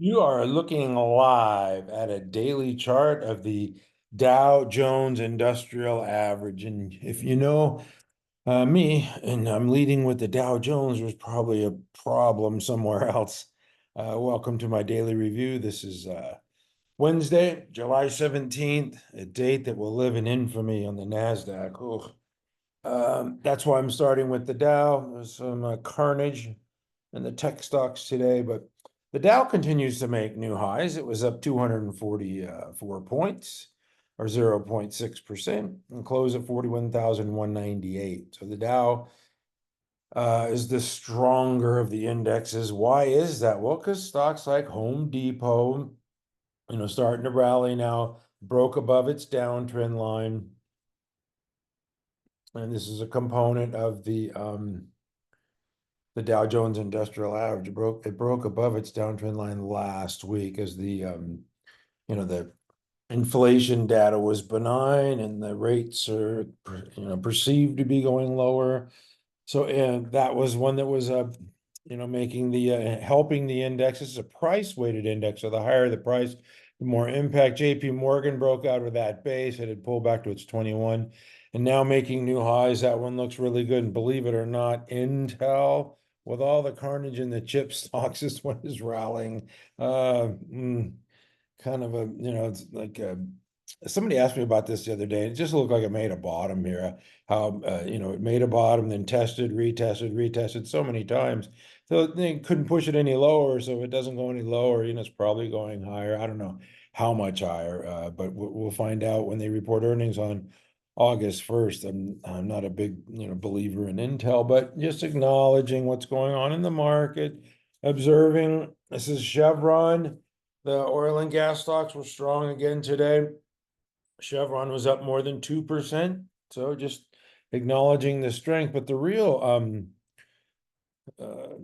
You are looking live at a daily chart of the Dow Jones Industrial Average. And if you know me, and I'm leading with the Dow Jones, there's probably a problem somewhere else. Welcome to my daily review. This is Wednesday, July 17th, a date that will live in infamy on the Nasdaq. Ugh. That's why I'm starting with the Dow. There's some carnage in the tech stocks today, but the Dow continues to make new highs. It was up 244 points or 0.6% and closed at 41,198. So the Dow is the stronger of the indexes. Why is that? Well, because stocks like Home Depot, starting to rally now, broke above its downtrend line. And this is a component of the Dow Jones Industrial Average. It broke above its downtrend line last week as the inflation data was benign and the rates are perceived to be going lower. So and that was one that was making the helping the index. This is a price weighted index, so the higher the price, the more impact. JP Morgan broke out of that base. It had pulled back to its 21 and now making new highs. That one looks really good. And believe it or not, Intel, with all the carnage in the chip stocks, this one is rallying. Kind of it's like somebody asked me about this the other day. It just looked like it made a bottom here. How it made a bottom, then tested, retested so many times. So they couldn't push it any lower. So if it doesn't go any lower, it's probably going higher. I don't know how much higher, but we'll find out when they report earnings on August 1st. I'm not a big believer in Intel, but just acknowledging what's going on in the market, observing. This is Chevron. The oil and gas stocks were strong again today. Chevron was up more than 2%. So just acknowledging the strength. But the real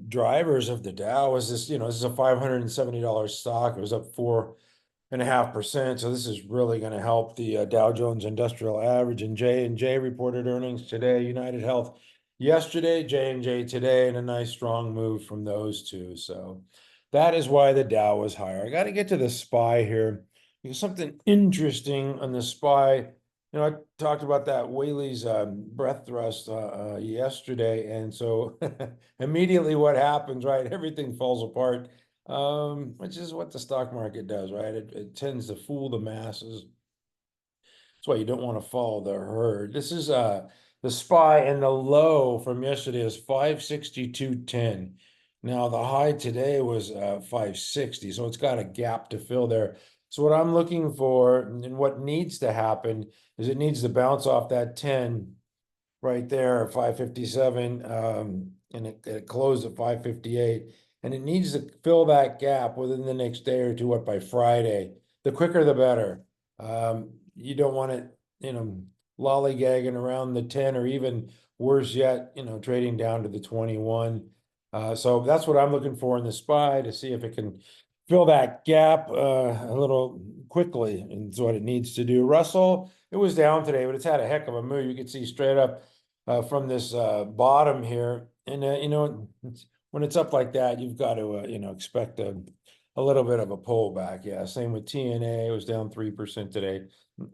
drivers of the Dow was this, this is a $570 stock. It was up 4.5%. So this is really going to help the Dow Jones Industrial Average. And J&J reported earnings today. United Health yesterday, J&J today, and a nice strong move from those two. So that is why the Dow was higher. I got to get to the SPY here because something interesting on the SPY. I talked about that Whaley's breath thrust yesterday, and so immediately what happens, right? Everything falls apart, which is what the stock market does, right? It tends to fool the masses. That's why you don't want to follow the herd. This is the SPY, and the low from yesterday is 562.10. Now the high today was 560, so it's got a gap to fill there. So what I'm looking for and what needs to happen is it needs to bounce off that 10 right there, 557, and it closed at 558, and it needs to fill that gap within the next day or two, by Friday. The quicker the better. You don't want it, lollygagging around the 10, or even worse yet, trading down to the 21. So that's what I'm looking for in the SPY, to see if it can fill that gap a little quickly, and it's what it needs to do. Russell, it was down today, but it's had a heck of a move. You can see straight up from this bottom here, and when it's up like that, you've got to expect a little bit of a pullback. Yeah, same with TNA. It was down 3% today.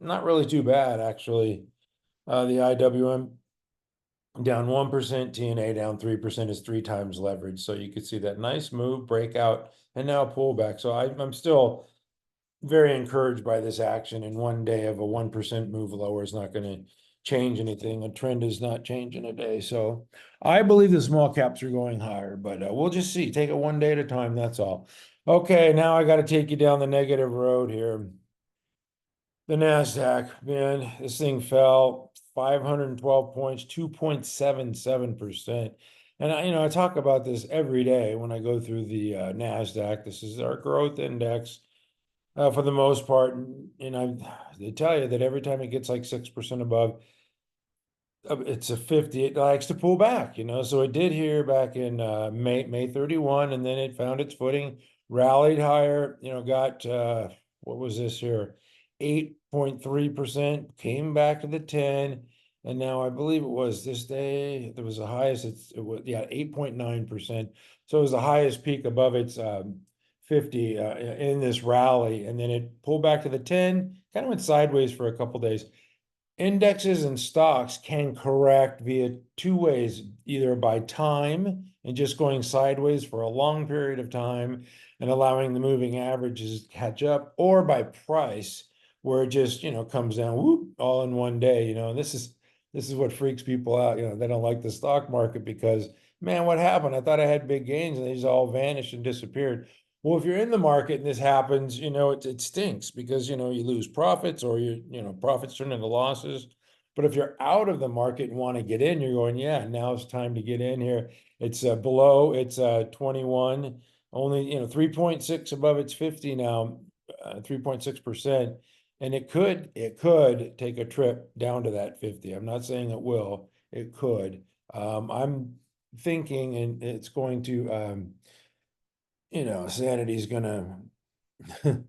Not really too bad, actually. The IWM down 1%, TNA down 3%, is 3 times leverage. So you could see that nice move, breakout, and now pullback. So I'm still very encouraged by this action, and one day of a 1% move lower is not going to change anything. A trend is not changing a day. So I believe the small caps are going higher, but we'll just see. Take it one day at a time. That's all. Okay, now I got to take you down the negative road here. The Nasdaq, man, this thing fell 512 points, 2.77%. And I talk about this every day when I go through the Nasdaq. This is our growth index for the most part. And they tell you that every time it gets like 6% above, it's a 50, it likes to pull back, so it did here back in May 31, and then it found its footing, rallied higher, got what was this here, 8.3%, came back to the 10, and now I believe it was this day there was the highest, it was 8.9%. So it was the highest peak above its 50 in this rally, and then it pulled back to the 10, kind of went sideways for a couple days. Indexes and stocks can correct via two ways, either by time and just going sideways for a long period of time and allowing the moving averages to catch up, or by price, where it just, comes down, whoop, all in one day, and this is what freaks people out. They don't like the stock market because, man, what happened? I thought I had big gains and they just all vanished and disappeared. Well, if you're in the market and this happens, it stinks because, you lose profits, or profits turn into losses. But if you're out of the market and want to get in, you're going, yeah, now it's time to get in here. It's below, it's 21, only, 3.6 above its 50 now, 3.6%. And it could take a trip down to that 50. I'm not saying it will, it could. I'm thinking, and it's going to, sanity is gonna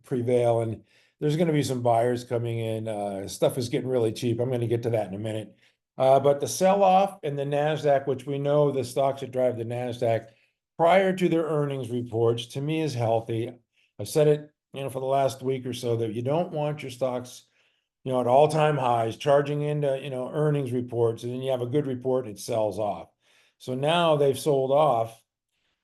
prevail, and there's gonna be some buyers coming in. Stuff is getting really cheap. I'm gonna get to that in a minute. But the sell-off in the Nasdaq, which we know the stocks that drive the Nasdaq prior to their earnings reports, to me is healthy. I've said it, for the last week or so, that you don't want your stocks, at all-time highs, charging into, earnings reports, and then you have a good report, it sells off. So now they've sold off.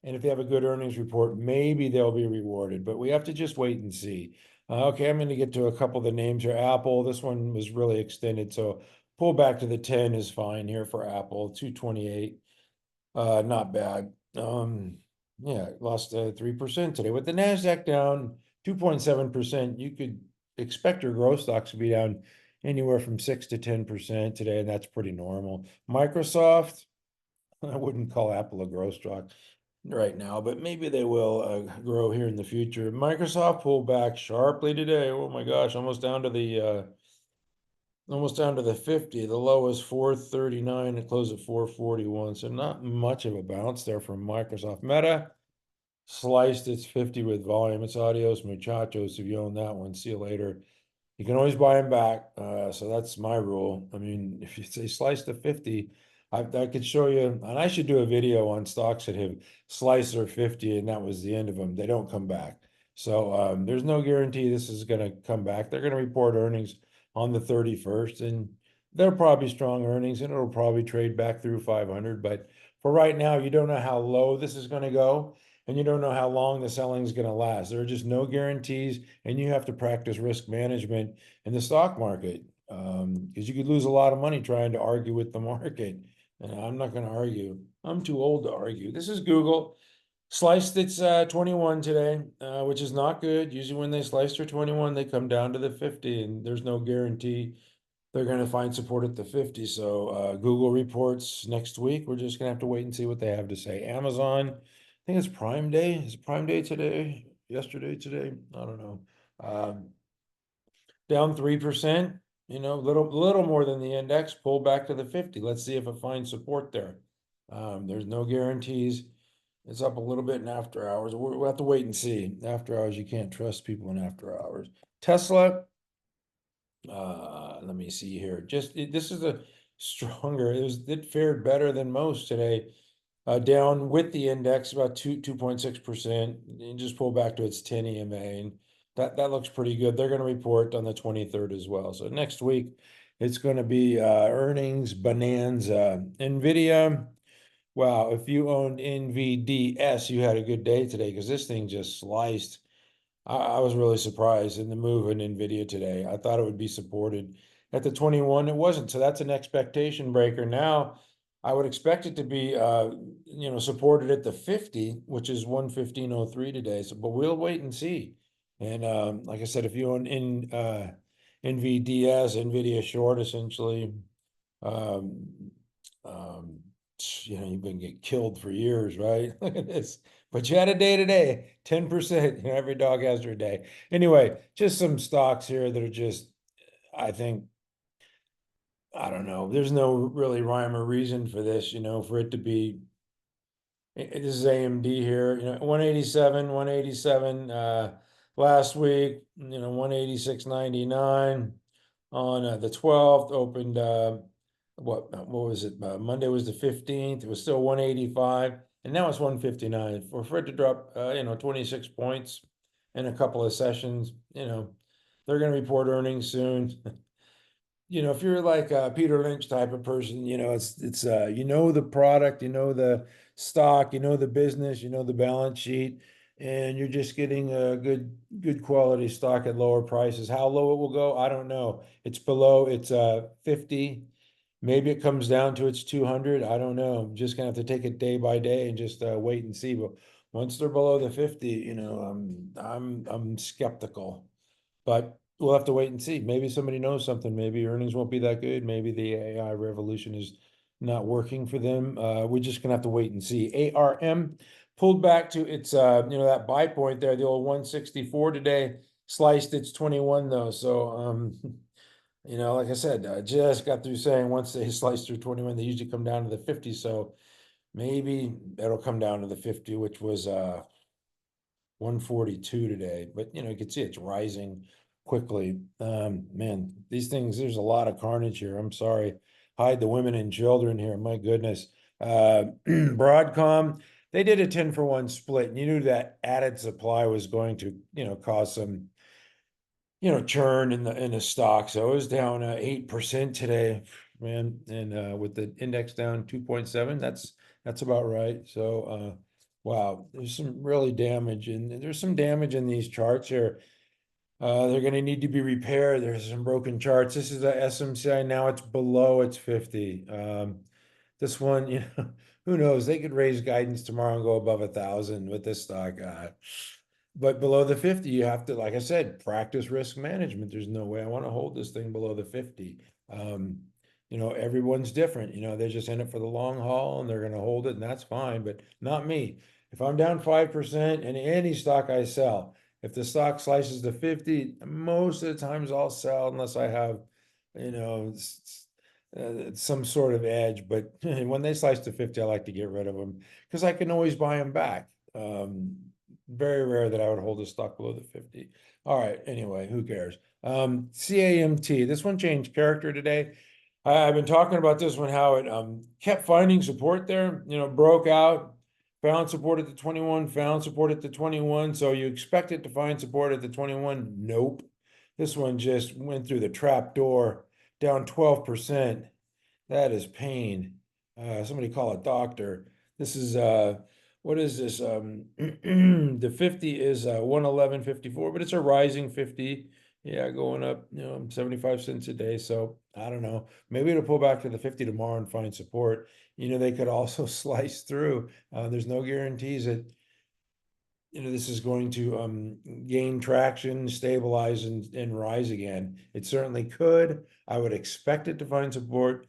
And if they have a good earnings report, maybe they'll be rewarded, but we have to just wait and see. Okay, I'm going to get to a couple of the names here. Apple, this one was really extended, so pull back to the 10 is fine here for Apple. 228, not bad. Yeah, lost 3% today. With the Nasdaq down 2.7%, you could expect your growth stocks to be down anywhere from 6 to 10% today, and that's pretty normal. Microsoft, I wouldn't call Apple a growth stock right now, but maybe they will grow here in the future. Microsoft pulled back sharply today. Oh my gosh, almost down to the 50. The low is 439. It closed at 441. So not much of a bounce there from Microsoft. Meta sliced its 50 with volume. It's adios muchachos. If you own that one, see you later. You can always buy them back. So that's my rule. I mean, if you say slice to 50, I could show you, and I should do a video on stocks that have sliced their 50 and that was the end of them. They don't come back. So there's no guarantee this is going to come back. They're going to report earnings on the 31st, and they'll probably be strong earnings, and it'll probably trade back through 500. But for right now, you don't know how low this is going to go, and you don't know how long the selling is going to last. There are just no guarantees, and you have to practice risk management in the stock market, because you could lose a lot of money trying to argue with the market. And I'm not going to argue. I'm too old to argue. This is Google. Sliced its 21 today, which is not good. Usually when they slice their 21, they come down to the 50, and there's no guarantee they're going to find support at the 50. So Google reports next week. We're just going to have to wait and see what they have to say. Amazon, I think it's Prime Day. Is it Prime Day today? Yesterday, today? I don't know. Down 3%, little more than the index, pull back to the 50. Let's see if it finds support there. There's no guarantees. It's up a little bit in after hours. We'll have to wait and see. After hours, you can't trust people in after hours. Tesla, let me see here. This is a stronger, it fared better than most today. Down with the index about 2.6%, and just pull back to its 10 EMA. And that looks pretty good. They're going to report on the 23rd as well. So next week, it's going to be earnings bonanza. NVIDIA, wow, if you owned NVDS, you had a good day today, because this thing just sliced. I was really surprised in the move in NVIDIA today. I thought it would be supported at the 21. It wasn't. So that's an expectation breaker. Now I would expect it to be, supported at the 50, which is 115.03 today. So, but we'll wait and see. And like I said, if you own NVDS, NVIDIA short, essentially, um, you've been getting killed for years, right? Look at this. But you had a day today, 10%. Every dog has their day. Anyway, just some stocks here that are just, I think, I don't know. There's no really rhyme or reason for this, for it to be. This is AMD here, 187, last week, 186.99 on the 12th, opened, what was it? Monday was the 15th. It was still 185, and now it's 159. For it to drop, 26 points, in a couple of sessions. They're going to report earnings soon. If you're like a Peter Lynch type of person, it's the product, the stock, the business, the balance sheet, and you're just getting a good quality stock at lower prices. How low it will go, I don't know. It's below, it's 50. Maybe it comes down to it's 200. I don't know. I'm just gonna have to take it day by day and just wait and see. But once they're below the 50, I'm skeptical. But we'll have to wait and see. Maybe somebody knows something. Maybe earnings won't be that good. Maybe the AI revolution is not working for them. We're just gonna have to wait and see. ARM pulled back to its that buy point there, the old 164 today, sliced its 21 though. So like I said, I just got through saying once they slice through 21, they usually come down to the 50. So maybe that'll come down to the 50, which was 142 today. But you can see it's rising quickly. Man, these things, there's a lot of carnage here. I'm sorry. Hide the women and children here. My goodness. Broadcom, they did a 10-for-1 split, and you knew that added supply was going to, cause some churn in the stock. So it was down 8% today, man. And with the index down 2.7, that's about right. So wow, there's some really damage, and there's some damage in these charts here. They're going to need to be repaired. There's some broken charts. This is the SMCI. Now it's below its 50. This one, who knows? They could raise guidance tomorrow and go above 1,000 with this stock. But below the 50, you have to, like I said, practice risk management. There's no way I want to hold this thing below the 50. Everyone's different. They're just in it for the long haul and they're going to hold it, and that's fine, but not me. If I'm down 5% in any stock I sell, if the stock slices to 50, most of the times I'll sell unless I have, some sort of edge. But when they slice to 50, I like to get rid of them because I can always buy them back. Very rare that I would hold a stock below the 50. All right, anyway, who cares? CAMT, this one changed character today. I've been talking about this one, how it kept finding support there, broke out, found support at the 21, found support at the 21. So you expect it to find support at the 21. Nope. This one just went through the trap door, down 12%. That is pain. Somebody call a doctor. This is what is this? The 50 is 111.54, but it's a rising 50. Yeah, going up, 75 cents a day. So I don't know. Maybe it'll pull back to the 50 tomorrow and find support. They could also slice through. There's no guarantees that this is going to gain traction, stabilize, and rise again. It certainly could. I would expect it to find support,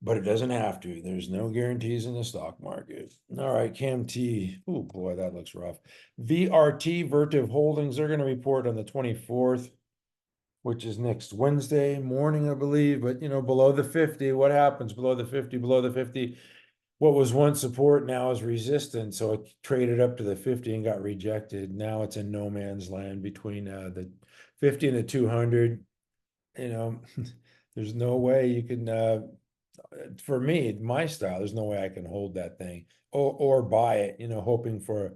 but it doesn't have to. There's no guarantees in the stock market. All right, CAMT. Oh boy, that looks rough. VRT, Vertiv Holdings, they're going to report on the 24th, which is next Wednesday morning, I believe. But below the 50, what happens below the 50? Below the 50, what was once support now is resistance. So it traded up to the 50 and got rejected. Now it's in no man's land between the 50 and the 200. There's no way you can for me, my style, there's no way I can hold that thing or buy it, hoping for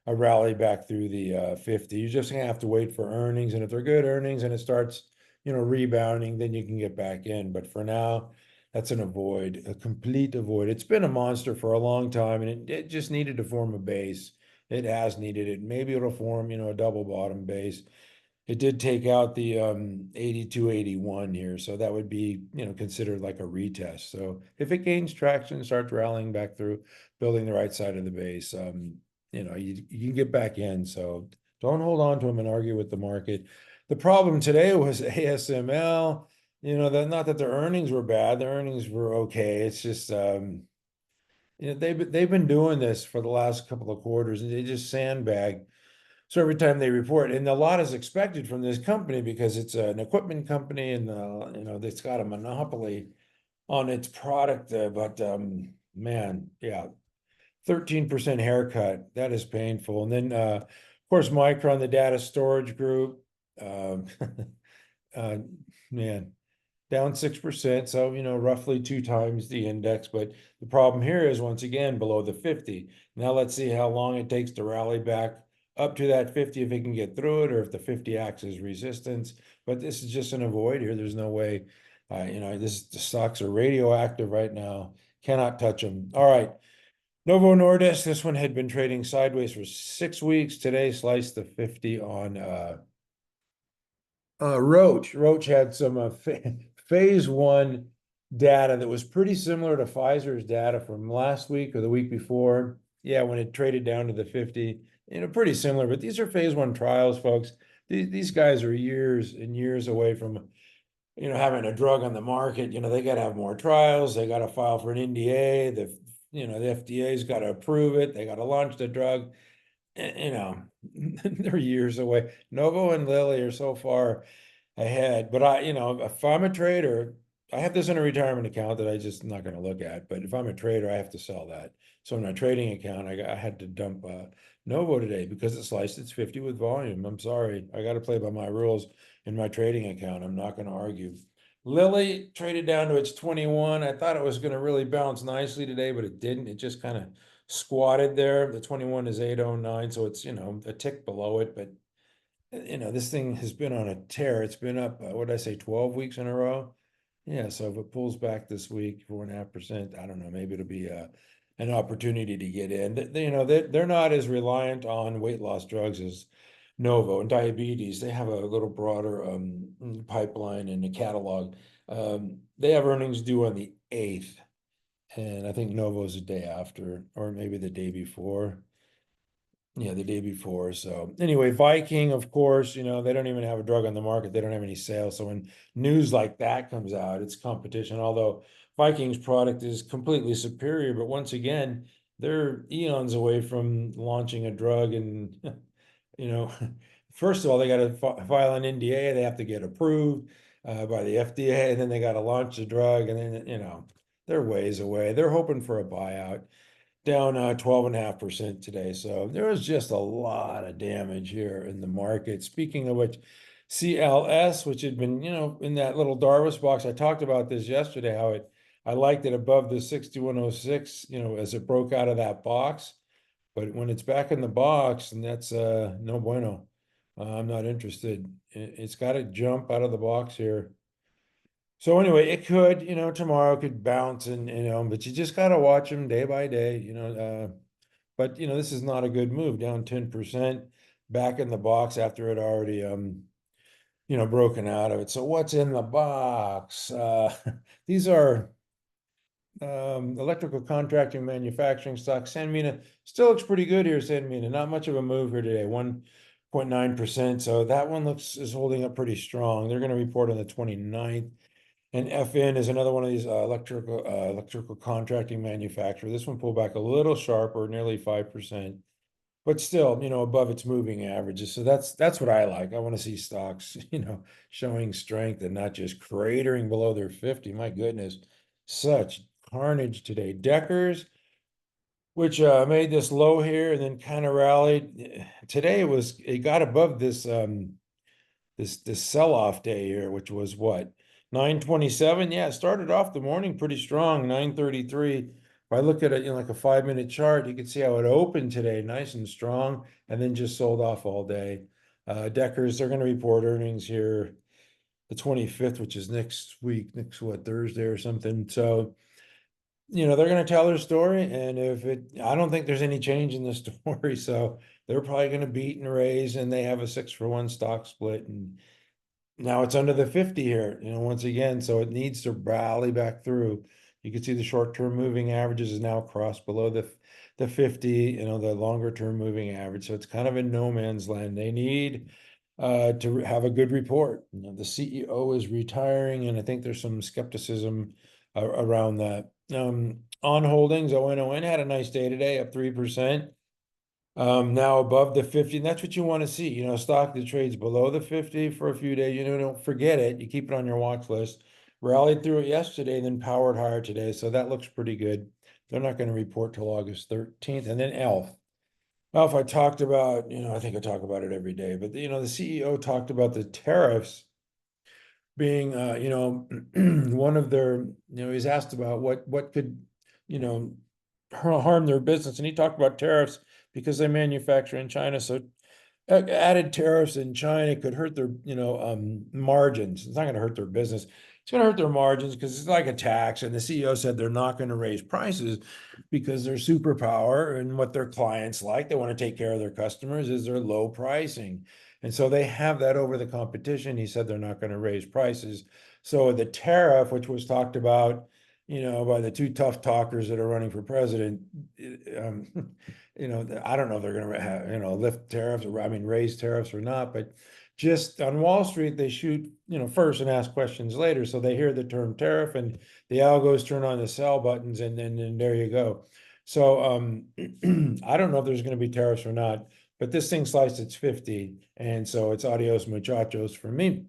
a rally back through the 50. You're just gonna have to wait for earnings, and if they're good earnings and it starts, rebounding, then you can get back in. But for now, that's an avoid, a complete avoid. It's been a monster for a long time, and it just needed to form a base. It has needed it. Maybe it'll form, a double bottom base. It did take out the 82.81 here, so that would be, considered like a retest. So if it gains traction, starts rallying back through, building the right side of the base, you can get back in. So don't hold on to them and argue with the market. The problem today was ASML. That not that their earnings were bad, their earnings were okay. It's just they've been doing this for the last couple of quarters, and they just sandbag. So every time they report, and a lot is expected from this company because it's an equipment company, and it's got a monopoly on its product. But man, yeah, 13% haircut. That is painful. And then of course Micron, the data storage group, man, down 6%. So roughly 2 times the index. But the problem here is once again below the 50. Now let's see how long it takes to rally back up to that 50 if it can get through it, or if the 50 acts as resistance. But this is just an avoid here. There's no way, the stocks are radioactive right now. Cannot touch them. All right. Novo Nordisk, this one had been trading sideways for 6 weeks. Today sliced the 50 on Roche. Roche had some phase one data that was pretty similar to Pfizer's data from last week or the week before. Yeah, when it traded down to the 50, pretty similar, but these are phase one trials, folks. These guys are years and years away from, having a drug on the market. They got to have more trials. They got to file for an NDA. The FDA's got to approve it. They got to launch the drug. They're years away. Novo and Lilly are so far ahead. But if I'm a trader, I have this in a retirement account that I just not going to look at. But if I'm a trader, I have to sell that. So in a trading account, I had to dump Novo today because it sliced its 50 with volume. I'm sorry. I got to play by my rules in my trading account. I'm not going to argue. Lilly traded down to its 21. I thought it was going to really bounce nicely today, but it didn't. It just kind of squatted there. The 21 is 809, so it's, a tick below it. But, this thing has been on a tear. It's been up, what did I say, 12 weeks in a row? Yeah, so if it pulls back this week, 4.5%, I don't know, maybe it'll be an opportunity to get in. They're not as reliant on weight loss drugs as Novo and diabetes. They have a little broader pipeline and a catalog. They have earnings due on the 8th, and I think Novo's the day after, or maybe the day before. Yeah, the day before. So anyway, Viking, of course, they don't even have a drug on the market. They don't have any sales. So when news like that comes out, it's competition. Although Viking's product is completely superior, but once again, they're eons away from launching a drug. And, first of all, they got to file an NDA. They have to get approved by the FDA, and then they got to launch the drug. And then, they're ways away. They're hoping for a buyout. Down 12.5% today. So there was just a lot of damage here in the market. Speaking of which, CLS, which had been, in that little Darvis box, I talked about this yesterday, how I liked it above the 6106, as it broke out of that box. But when it's back in the box, and that's no bueno. I'm not interested. It's got to jump out of the box here. So anyway, it could, tomorrow could bounce and, but you just got to watch them day by day, but this is not a good move, down 10% back in the box after it already, broken out of it. So what's in the box? These are electrical contracting manufacturing stocks. Sanmina still looks pretty good here, Sanmina. Not much of a move here today, 1.9%. So that one is holding up pretty strong. They're going to report on the 29th. And FN is another one of these electrical contracting manufacturer. This one pulled back a little sharper, nearly 5%, but still, above its moving averages. So that's what I like. I want to see stocks, showing strength and not just cratering below their 50. My goodness, such carnage today. Deckers, which made this low here and then kind of rallied. Today it got above this this sell-off day here, which was what? 927. Yeah, it started off the morning pretty strong, 933. If I look at it in like a 5-minute chart, you can see how it opened today, nice and strong, and then just sold off all day. Deckers, they're going to report earnings here the 25th, which is next week, Thursday or something. So, they're going to tell their story, and I don't think there's any change in the story. So they're probably going to beat and raise, and they have a 6-for-1 stock split, and now it's under the 50 here, once again, so it needs to rally back through. You can see the short-term moving averages is now crossed below the 50, the longer-term moving average. So it's kind of in no man's land. They need to have a good report. The CEO is retiring, and I think there's some skepticism around that. On holdings, ONON had a nice day today, up 3%. Now above the 50, and that's what you want to see. Stock that trades below the 50 for a few days, don't forget it. You keep it on your watch list. Rallied through it yesterday, then powered higher today. So that looks pretty good. They're not going to report till August 13th. And then ELF. ELF, I talked about, I think I talk about it every day, but the CEO talked about the tariffs being, one of their, he's asked about what could, harm their business. And he talked about tariffs because they manufacture in China. So added tariffs in China could hurt their, margins. It's not going to hurt their business. It's going to hurt their margins because it's like a tax. And the CEO said they're not going to raise prices because their superpower and what their clients like, they want to take care of their customers, is their low pricing. And so they have that over the competition. He said they're not going to raise prices. So the tariff, which was talked about, by the two tough talkers that are running for president, um, I don't know if they're going to have, lift tariffs or, raise tariffs or not, but just on Wall Street, they shoot, first and ask questions later. So they hear the term tariff and the algos turn on the sell buttons and then there you go. So I don't know if there's going to be tariffs or not, but this thing sliced its 50. And so it's adios muchachos for me.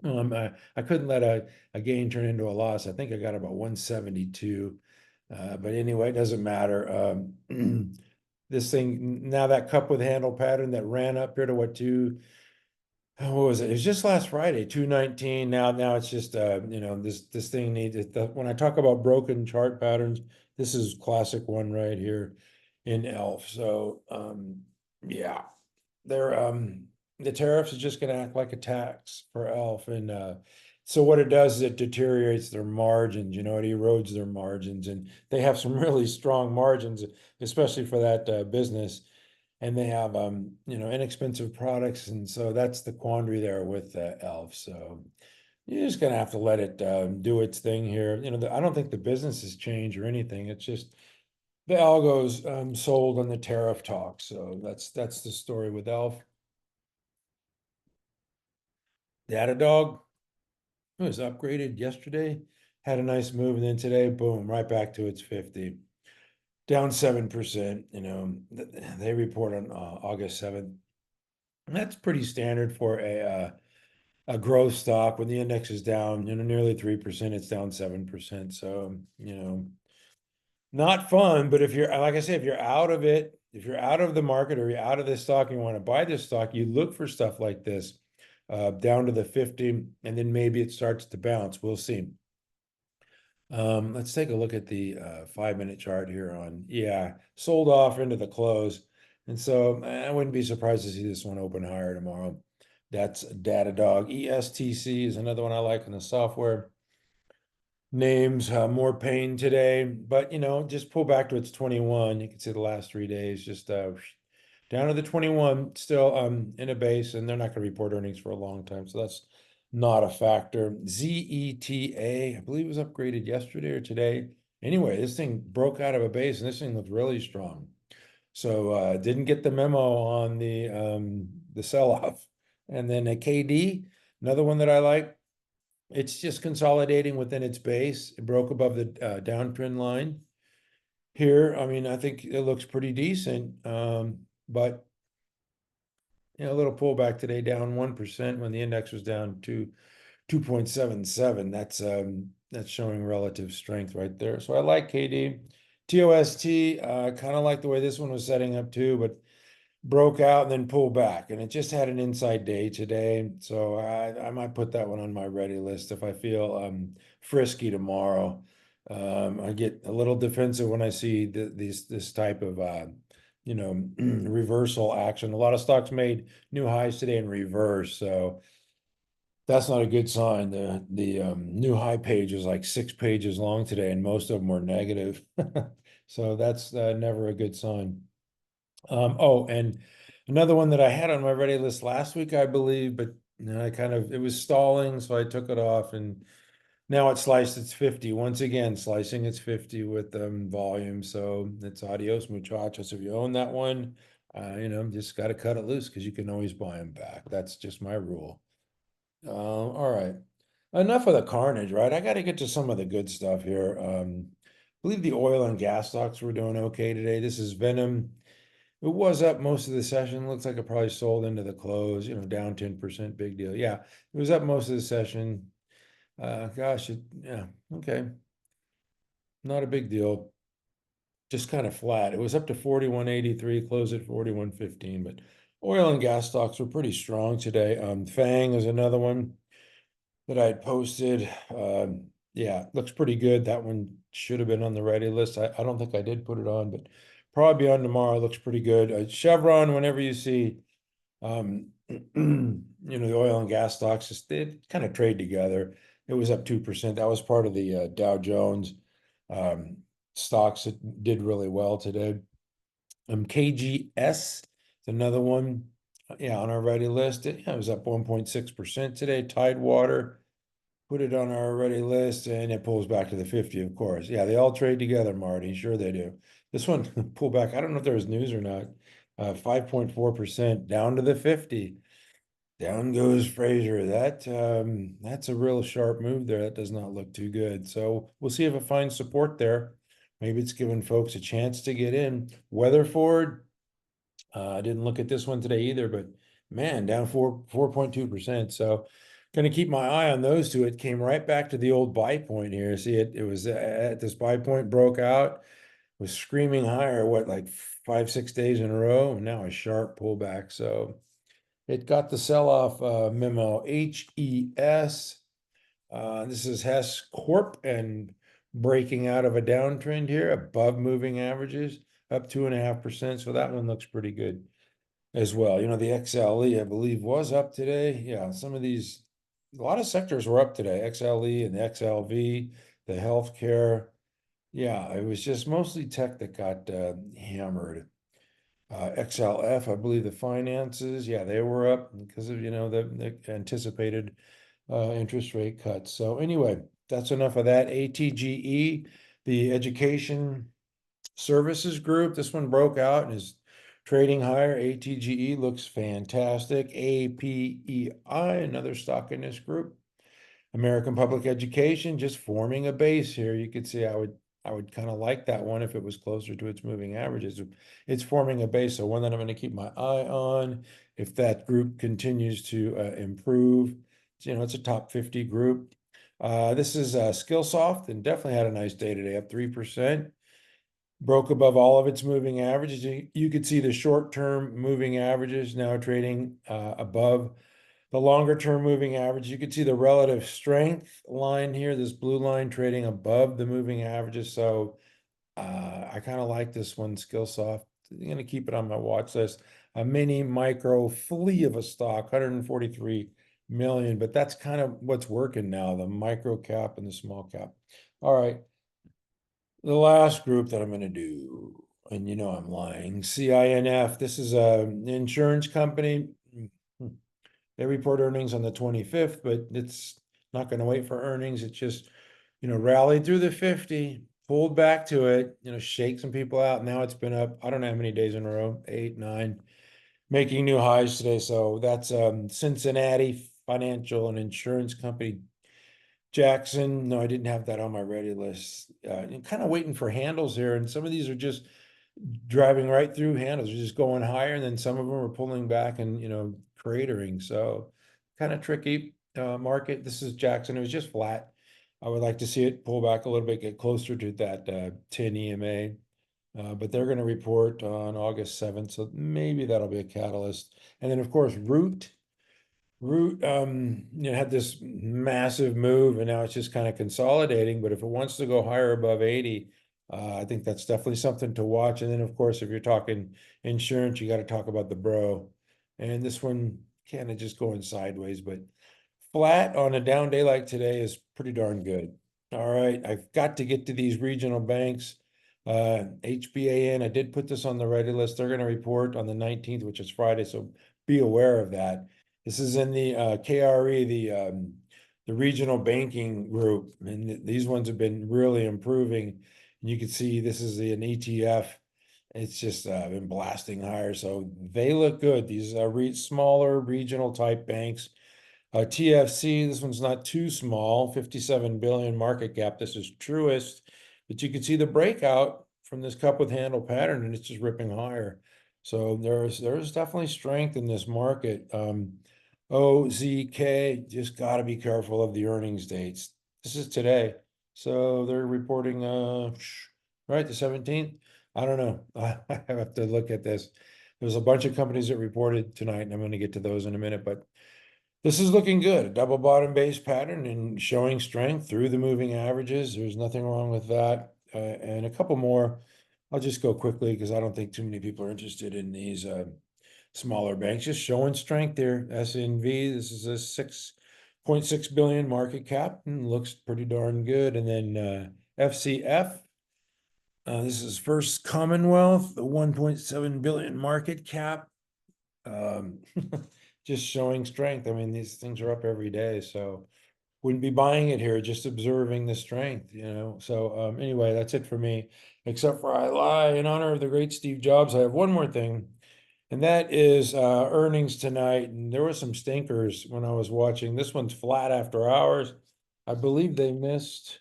I couldn't let a gain turn into a loss. I think I got about 172. But anyway, it doesn't matter. This thing, now that cup with handle pattern that ran up here to what was it? It was just last Friday, 219. Now it's just this thing needs when I talk about broken chart patterns, this is classic one right here in ELF. So yeah, they're the tariffs is just going to act like a tax for ELF. And so what it does is it deteriorates their margins, it erodes their margins. And they have some really strong margins, especially for that business. And they have, inexpensive products. And so that's the quandary there with ELF. So you're just going to have to let it do its thing here. I don't think the business has changed or anything. It's just the algos sold on the tariff talk. So that's the story with ELF. Datadog, it was upgraded yesterday, had a nice move, and then today, boom, right back to its 50. Down 7%, they report on August 7th. And that's pretty standard for a growth stock. When the index is down, nearly 3%, it's down 7%. So, not fun, but if you're, like I say, if you're out of it, if you're out of the market or you're out of this stock and you want to buy this stock, you look for stuff like this. Down to the 50, and then maybe it starts to bounce. We'll see. Let's take a look at the 5-minute chart here on, sold off into the close. And so I wouldn't be surprised to see this one open higher tomorrow. That's Datadog. ESTC is another one I like in the software. Names, more pain today, but just pull back to its 21. You can see the last 3 days just down to the 21, still in a base, and they're not going to report earnings for a long time, so that's not a factor. ZETA, I believe it was upgraded yesterday or today. Anyway, this thing broke out of a base, and this thing looked really strong. So didn't get the memo on the sell-off. And then a KD, another one that I like. It's just consolidating within its base. It broke above the downtrend line. Here, I think it looks pretty decent. But a little pullback today, down 1% when the index was down to 2.77. That's showing relative strength right there. So I like KD. TOST, kind of like the way this one was setting up too, but broke out and then pulled back, and it just had an inside day today. So I might put that one on my ready list if I feel frisky tomorrow. I get a little defensive when I see this type of reversal action. A lot of stocks made new highs today in reverse, so that's not a good sign. The new high page is like 6 pages long today, and most of them were negative. So that's never a good sign. Oh, and another one that I had on my ready list last week, I believe, but it was stalling, so I took it off, and now it's sliced its 50. Once again, slicing its 50 with volume. So it's adios muchachos. If you own that one, just got to cut it loose because you can always buy them back. That's just my rule. All right. Enough of the carnage, right? I got to get to some of the good stuff here. I believe the oil and gas stocks were doing okay today. This is VNOM. It was up most of the session. Looks like it probably sold into the close, down 10%, big deal. Yeah, it was up most of the session. Gosh, yeah, okay. Not a big deal. Just kind of flat. It was up to 41.83, closed at 41.15, but oil and gas stocks were pretty strong today. FANG is another one that I had posted. Yeah, looks pretty good. That one should have been on the ready list. I don't think I did put it on, but probably be on tomorrow. Looks pretty good. Chevron, whenever you see The oil and gas stocks just they kind of trade together. It was up 2%. That was part of the Dow Jones um, stocks that did really well today. KGS is another one, yeah, on our ready list. It was up 1.6% today. Tidewater, put it on our ready list, and it pulls back to the 50, of course. Yeah, they all trade together, Marty. Sure they do. This one pulled back. I don't know if there was news or not. 5.4% down to the 50. Down goes Fraser. That's a real sharp move there. That does not look too good. So we'll see if it finds support there. Maybe it's giving folks a chance to get in. Weatherford, I didn't look at this one today either, but man, down 4.2%. So gonna keep my eye on those two. It came right back to the old buy point here. See it was at this buy point, broke out, was screaming higher, what, like 5, 6 days in a row, and now a sharp pullback. So it got the sell-off memo. HES. This is Hess Corp and breaking out of a downtrend here, above moving averages, up 2.5%. So that one looks pretty good as well. The XLE, I believe, was up today. Yeah, a lot of sectors were up today. XLE and the XLV, the healthcare. Yeah, it was just mostly tech that got hammered. XLF, I believe the finances, yeah, they were up because of, the anticipated interest rate cuts. So anyway, that's enough of that. ATGE, the Education Services Group, this one broke out and is trading higher. ATGE looks fantastic. APEI, another stock in this group. American Public Education, just forming a base here. You could see I would kind of like that one if it was closer to its moving averages. It's forming a base, so one that I'm going to keep my eye on. If that group continues to improve, it's a top 50 group. This is Skillsoft, and definitely had a nice day today, up 3%. Broke above all of its moving averages. You could see the short-term moving averages now trading above the longer term moving average. You can see the relative strength line here, this blue line trading above the moving averages. So I kind of like this one, Skillsoft. I'm going to keep it on my watch list. A mini micro flea of a stock, 143 million, but that's kind of what's working now, the micro cap and the small cap. All right. The last group that I'm going to do, and I'm lying, CINF. This is an insurance company. They report earnings on the 25th, but it's not going to wait for earnings. It's just, rallied through the 50, pulled back to it, shake some people out. Now it's been up, I don't know how many days in a row, 8, 9, making new highs today. So that's Cincinnati Financial and Insurance Company. Jackson, no, I didn't have that on my ready list. Kind of waiting for handles here, and some of these are just driving right through handles. They're just going higher, and then some of them are pulling back and cratering. So kind of tricky market. This is Jackson. It was just flat. I would like to see it pull back a little bit, get closer to that 10 EMA. But they're going to report on August 7th, so maybe that'll be a catalyst. And then, of course, Root had this massive move, and now it's just kind of consolidating. But if it wants to go higher above 80, I think that's definitely something to watch. And then, of course, if you're talking insurance, you got to talk about the bro. And this one kind of just going sideways, but flat on a down day like today is pretty darn good. All right, I've got to get to these regional banks. HBAN, I did put this on the ready list. They're going to report on the 19th, which is Friday, so be aware of that. This is in the KRE, the regional banking group, and these ones have been really improving. And you can see this is an ETF. It's just been blasting higher, so they look good. These are smaller regional type banks. TFC, this one's not too small, 57 billion market cap. This is Truist, but you can see the breakout from this cup with handle pattern, and it's just ripping higher. So there's definitely strength in this market. OZK, just got to be careful of the earnings dates. This is today, so they're reporting right, the 17th. I don't know. I have to look at this. There's a bunch of companies that reported tonight, and I'm going to get to those in a minute, but this is looking good. A double bottom base pattern and showing strength through the moving averages. There's nothing wrong with that. And a couple more. I'll just go quickly because I don't think too many people are interested in these. smaller banks just showing strength there. SNV, this is a 6.6 billion market cap and looks pretty darn good. And then FCF, this is First Commonwealth, the 1.7 billion market cap. Just showing strength. I mean, these things are up every day, so wouldn't be buying it here, just observing the strength, you know. So anyway, that's it for me. Except for I lie in honor of the great Steve Jobs. I have one more thing, and that is earnings tonight. And there were some stinkers when I was watching. This one's flat after hours. I believe they missed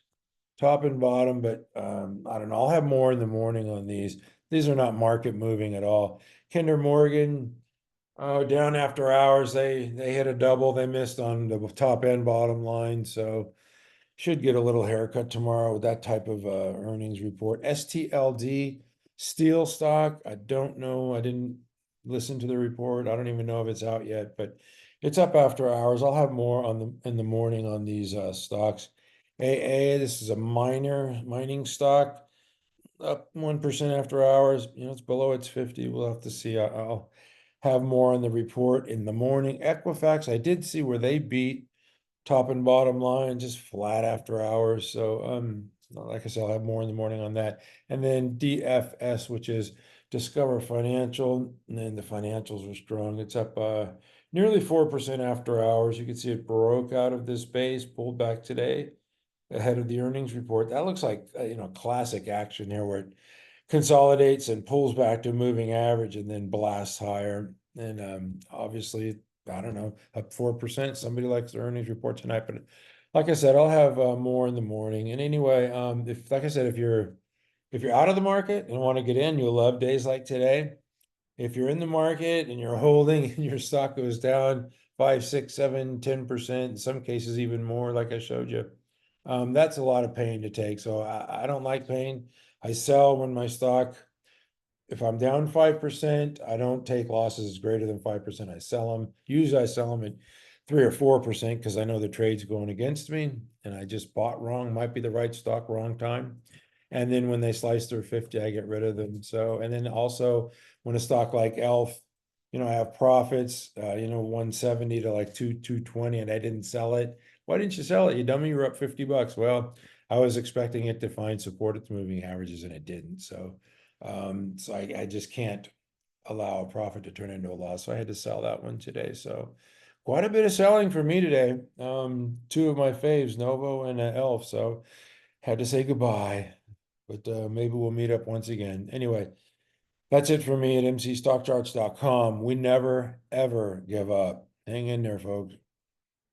top and bottom, but I don't know. I'll have more in the morning on these. These are not market moving at all. Kinder Morgan, oh, down after hours, they hit a double. They missed on the top and bottom line, so should get a little haircut tomorrow with that type of earnings report. STLD, steel stock. I don't know. I didn't listen to the report. I don't even know if it's out yet, but it's up after hours. I'll have more on the in the morning on these stocks. AA, this is a mining stock, up 1% after hours. You know, it's below its 50. We'll have to see. I'll have more on the report in the morning. Equifax, I did see where they beat top and bottom line, just flat after hours. So, like I said, I'll have more in the morning on that. And then DFS, which is Discover Financial, and then the financials are strong. It's up nearly 4% after hours. You can see it broke out of this base, pulled back today ahead of the earnings report. That looks like you know, classic action here where it consolidates and pulls back to a moving average and then blasts higher. And obviously, I don't know, up 4%. Somebody likes the earnings report tonight, but like I said, I'll have more in the morning. And anyway, if like I said, if you're out of the market and want to get in, you'll love days like today. If you're in the market and you're holding and your stock goes down 5, 6, 7, 10%, in some cases even more, like I showed you, that's a lot of pain to take. So I don't like pain. I sell when my stock, if I'm down 5%, I don't take losses greater than 5%. I sell them. Usually I sell them at 3 or 4% because I know the trade's going against me and I just bought wrong. Might be the right stock, wrong time. And then when they slice through 50, I get rid of them. So, and then also when a stock like ELF, you know, I have profits, you know, 170 to like 220 and I didn't sell it. Why didn't you sell it? You dummy, you're up $50. Well, I was expecting it to find support at the moving averages and it didn't. So, so I just can't allow a profit to turn into a loss. So I had to sell that one today. So quite a bit of selling for me today. Two of my faves, Novo and ELF. So had to say goodbye, but maybe we'll meet up once again. Anyway, that's it for me at mcstockcharts.com. We never, ever give up. Hang in there, folks.